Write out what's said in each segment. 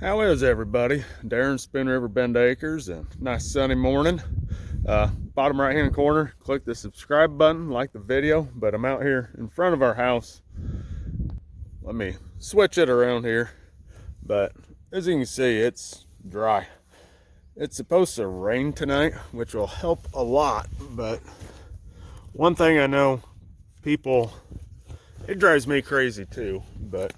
How is everybody? Darren, Spin River Bend Acres, and nice sunny morning. Bottom right hand corner, click the subscribe button, like the video. But I'm out here in front of our house. Let me switch it around here. But as you can see, it's dry. It's supposed to rain tonight, which will help a lot. But one thing I know, people, it drives me crazy too, but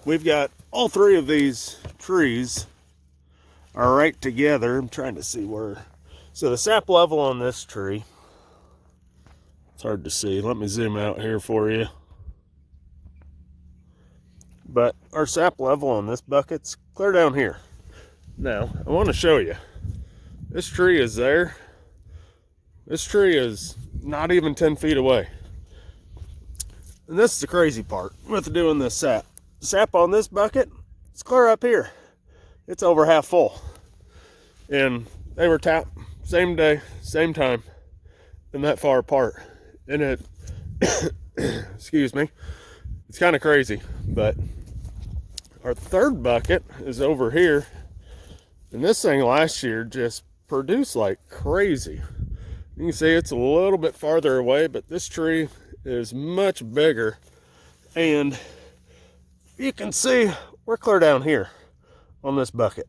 we've got all three of these trees are right together. I'm trying to see where. So the sap level on this tree, it's hard to see. Let me zoom out here for you. But our sap level on this bucket's clear down here. Now, I want to show you. This tree is there. This tree is not even 10 feet away. And this is the crazy part with doing this sap. Sap on this bucket, it's clear up here. It's over half full. And they were tapped same day, same time, and that far apart. And it, excuse me, it's kind of crazy. But our third bucket is over here. And this thing last year just produced like crazy. You can see it's a little bit farther away, but this tree is much bigger. And you can see we're clear down here on this bucket.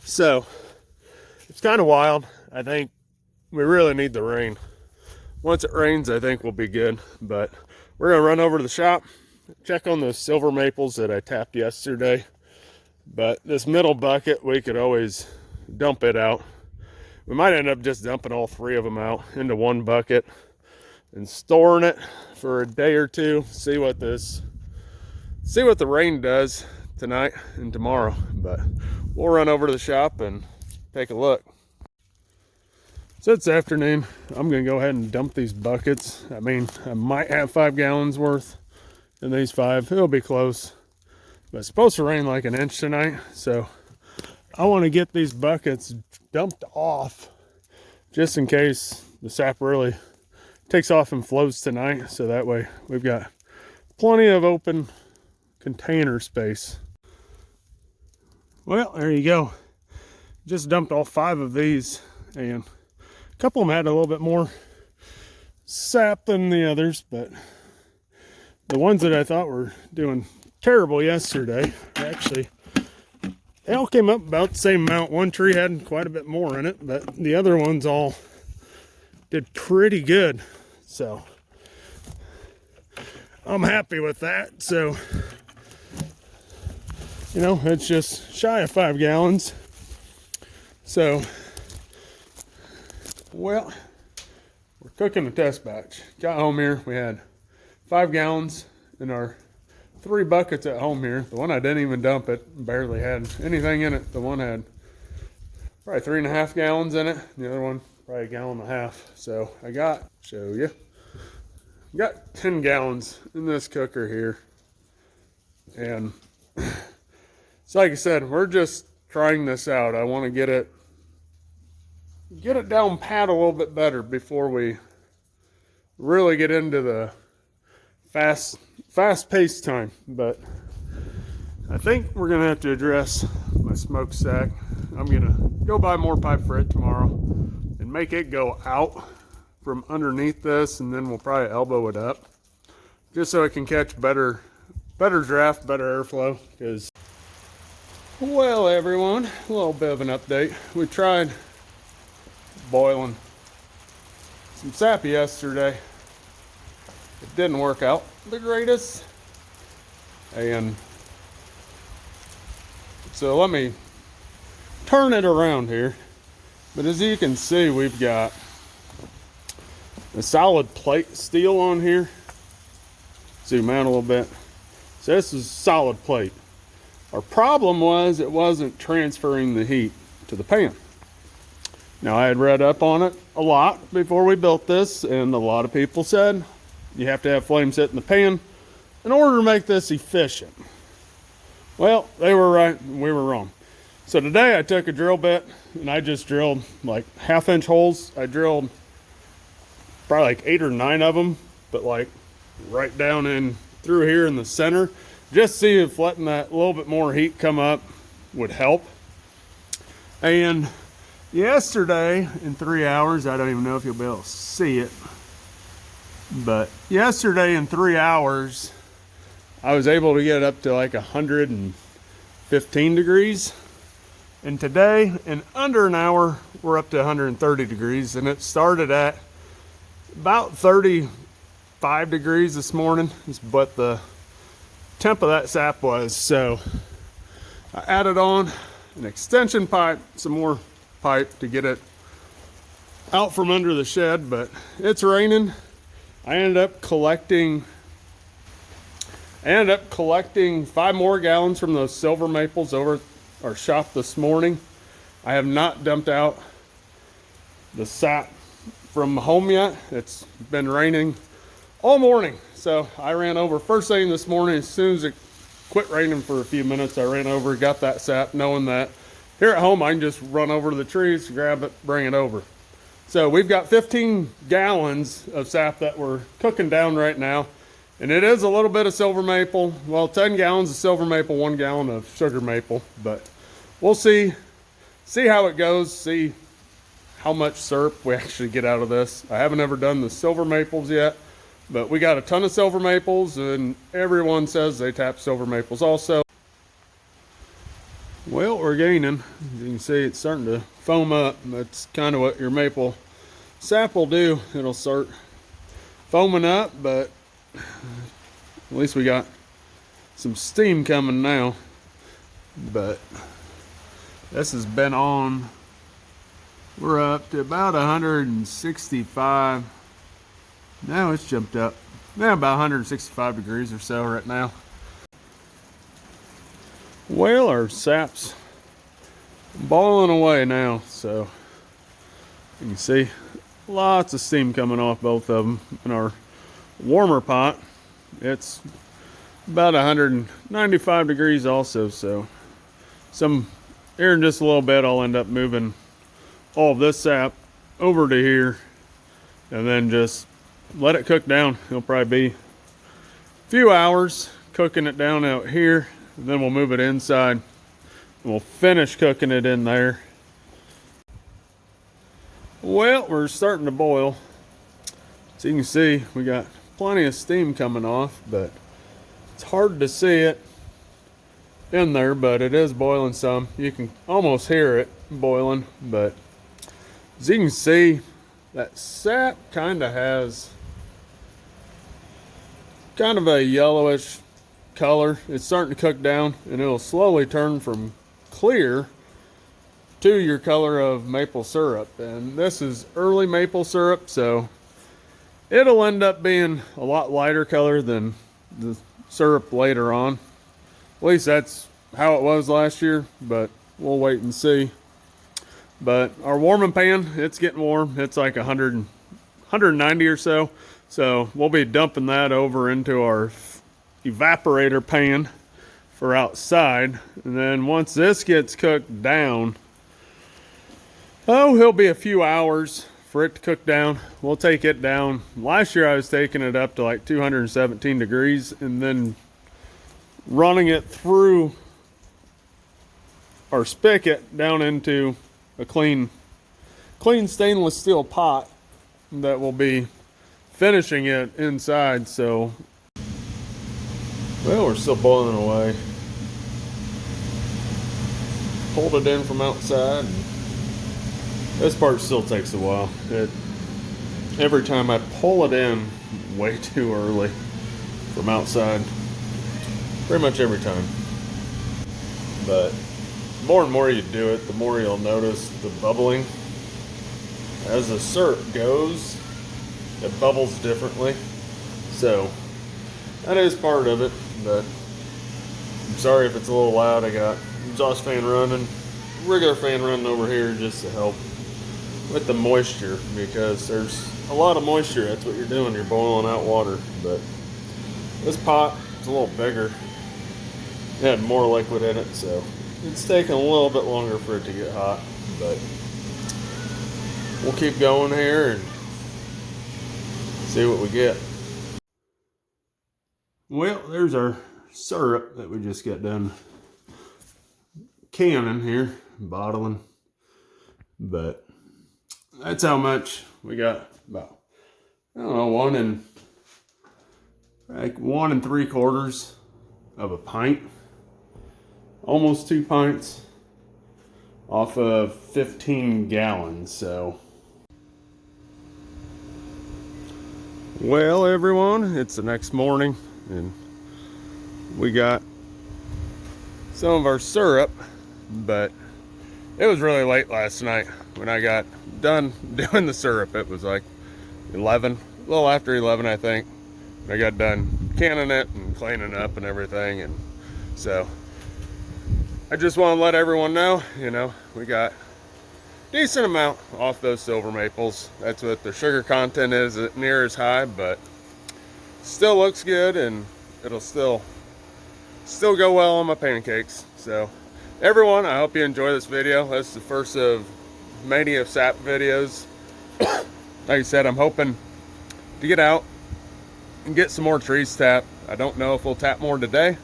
So it's kind of wild. I think we really need the rain. Once it rains, I think we'll be good. But we're gonna run over to the shop, check on those silver maples that I tapped yesterday. But this middle bucket, we could always dump it out. We might end up just dumping all three of them out into one bucket and storing it for a day or two. See what the rain does tonight and tomorrow. But we'll run over to the shop and take a look. So it's afternoon. I'm gonna go ahead and dump these buckets. I mean, I might have 5 gallons worth in these 5. It'll be close. But it's supposed to rain like an inch tonight, so I want to get these buckets dumped off just in case the sap really takes off and flows tonight, so that way we've got plenty of open container space. Well, there you go. Just dumped all 5 of these, and a couple of them had a little bit more sap than the others, but the ones that I thought were doing terrible yesterday, actually, they all came up about the same amount. One tree had quite a bit more in it, but the other ones all did pretty good. So I'm happy with that. So, you know, it's just shy of 5 gallons. So, well, we're cooking a test batch. Got home here, we had 5 gallons in our 3 buckets at home here. The one I didn't even dump it, barely had anything in it. The one had probably 3.5 gallons in it. The other one, probably 1.5 gallons. So I show you, got 10 gallons in this cooker here. And so like I said, we're just trying this out. I want to get it down pat a little bit better before we really get into the fast-paced time. But I think we're gonna have to address my smokestack. I'm gonna go buy more pipe for it tomorrow and make it go out from underneath this, and then we'll probably elbow it up just so it can catch better draft, better airflow. Because, well, everyone, a little bit of an update. We tried boiling some sap yesterday. It didn't work out the greatest. And so let me turn it around here. But as you can see, we've got a solid plate steel on here. Zoom out a little bit. So this is solid plate. Our problem was it wasn't transferring the heat to the pan. Now, I had read up on it a lot before we built this, and a lot of people said you have to have flames hit in the pan in order to make this efficient. Well, they were right and we were wrong. So today I took a drill bit and I just drilled like 1/2 inch holes. I drilled probably like 8 or 9 of them, but like right down in through here in the center. just see if letting that little bit more heat come up would help. And yesterday in 3 hours, I don't even know if you'll be able to see it, but yesterday in 3 hours, I was able to get up to like 115 degrees. And today, in under an hour, we're up to 130 degrees. And it started at about 35 degrees this morning, is what the temp of that sap was. So I added on an extension pipe, some more pipe to get it out from under the shed, but it's raining. I ended up collecting 5 more gallons from those silver maples over at our shop this morning. I have not dumped out the sap from home yet. It's been raining all morning. So I ran over first thing this morning. As soon as it quit raining for a few minutes, I ran over, got that sap, knowing that here at home I can just run over to the trees, grab it, bring it over. So we've got 15 gallons of sap that we're cooking down right now. And it is a little bit of silver maple. Well, 10 gallons of silver maple, 1 gallon of sugar maple. But we'll see how it goes, see how much syrup we actually get out of this. I haven't ever done the silver maples yet, but we got a ton of silver maples, and everyone says they tap silver maples also. Well, we're gaining. As you can see, it's starting to foam up. That's kind of what your maple sap will do. It'll start foaming up, but at least we got some steam coming now. But this has been on, we're up to about 165. Now it's jumped up. Now about 165 degrees or so right now. Well, our sap's boiling away now, so you can see lots of steam coming off both of them. In our warmer pot, it's about 195 degrees also, so here in just a little bit I'll end up moving all of this sap over to here and then just let it cook down. It'll probably be a few hours cooking it down out here, and then we'll move it inside and we'll finish cooking it in there. Well, we're starting to boil. So you can see we got plenty of steam coming off, but it's hard to see it in there, but it is boiling some. You can almost hear it boiling, but as you can see, that sap kind of has kind of a yellowish color. It's starting to cook down, and it'll slowly turn from clear to your color of maple syrup. And this is early maple syrup, so it'll end up being a lot lighter color than the syrup later on. At least that's how it was last year, but we'll wait and see. But our warming pan, it's getting warm. It's like 190 or so. So we'll be dumping that over into our evaporator pan for outside. And then once this gets cooked down, it'll be a few hours for it to cook down. We'll take it down. Last year I was taking it up to like 217 degrees and then running it through our spigot down into a clean stainless steel pot that will be finishing it inside. So, well, we're still boiling away. Pulled it in from outside. This part still takes a while. Every time I pull it in way too early from outside, pretty much every time. But the more and more you do it, the more you'll notice the bubbling. As the syrup goes, it bubbles differently. So that is part of it, but I'm sorry if it's a little loud. I got exhaust fan running, regular fan running over here just to help with the moisture, because there's a lot of moisture. That's what you're doing, you're boiling out water. But this pot is a little bigger, it had more liquid in it, so it's taking a little bit longer for it to get hot. But we'll keep going here and see what we get. Well, there's our syrup that we just got done canning here, bottling. But that's how much we got. About, I don't know, 1 3/4 of a pint, almost 2 pints off of 15 gallons. So, well, everyone, it's the next morning and we got some of our syrup, but it was really late last night when I got done doing the syrup. It was like 11, a little after 11, I think. I got done canning it and cleaning up and everything, and so I just want to let everyone know, you know, we got decent amount off those silver maples. That's what the sugar content is, near as high, but still looks good, and it'll still go well on my pancakes. So everyone, I hope you enjoy this video. That's the first of many of sap videos. Like I said, I'm hoping to get out and get some more trees tapped. I don't know if we'll tap more today,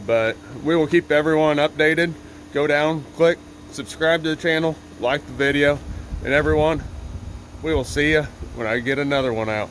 but we will keep everyone updated. Go down, click subscribe to the channel, like the video, and everyone, we will see you when I get another one out.